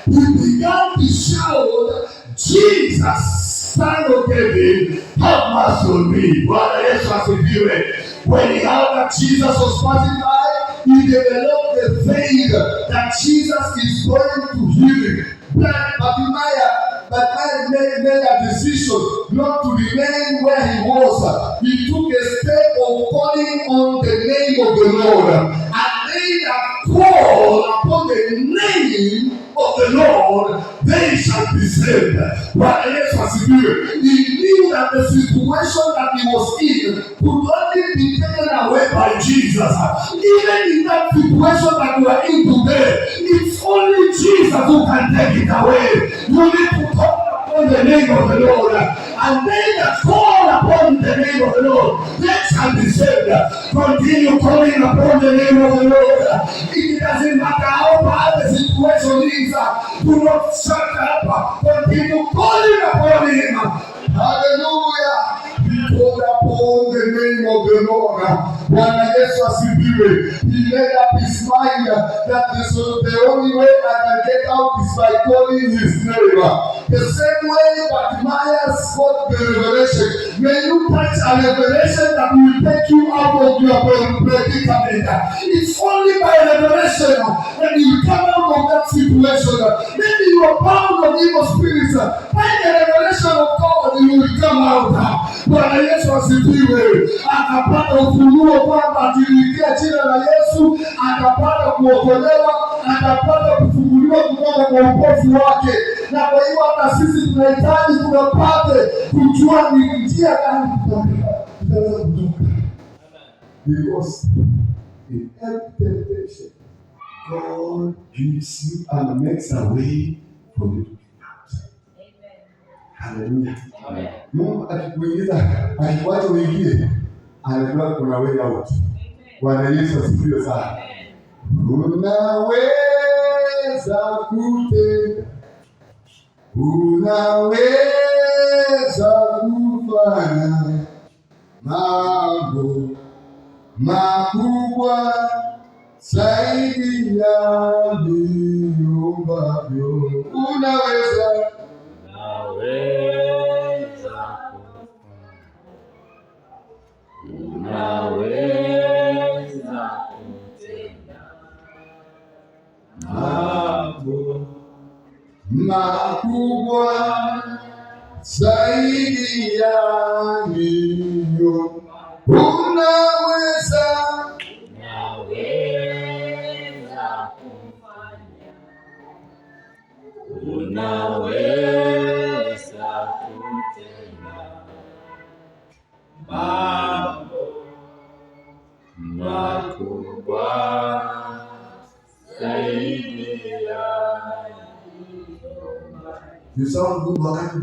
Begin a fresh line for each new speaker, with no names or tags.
he began to shout, Jesus, Son of David, have mercy on me. Bwana Yesu asifiwe. When he heard that Jesus was passing by, he developed the faith that Jesus is going to heal him. But man made a decision not to remain where he was. He took a step of calling on the name of the Lord. And they that call upon the name of the Lord, they shall be saved. Bwana Yesu asifiwe. He knew that the situation that he was in could only be taken away by Jesus. Even in that situation that we are in today, it's only Jesus who can take it away. You need to call upon the name of the Lord, and they that call upon the name of the Lord, they shall be saved. Continue calling upon the name of the Lord. It doesn't matter how bad the situation is. Do not shut up. Continue calling upon Him. Hallelujah. He called upon the name of the Lord. Bwana Yesu asifiwe. He made up his mind that the only way I can get out is by calling his name. The same way Bartimaeus got the revelation. May you touch a revelation that will take you out of your predicament. It's only by revelation that you come out of that situation. Maybe you are bound of evil spirits. By the revelation of God, you will come out. Bwana Yesu asifiwe. Akapata ufunuo kwamba akiliitia jina la Yesu atapata kuokolewa, atapata kufunguliwa kutoka kwa upofu wake. Na kwa hiyo hata sisi tunahitaji tunapate kujua ni njia gani tutaweza kutoka. Because in every temptation, God gives you and makes a way for you to get out. Hallelujah. Amen. Mungu akikuingiza, akikuacha uingie, anajua kuna way out. Bwana Yesu asifiwe sana. Unaweza kutenda, unaweza kufanya mambo makubwa zaidi ya niombavyo. Unaweza
kutenda mambo
makubwa zaidi ya niombavyo. Unaweza
kufanya, unaweza kutenda mambo makubwa zaidi ya
you sound good wakati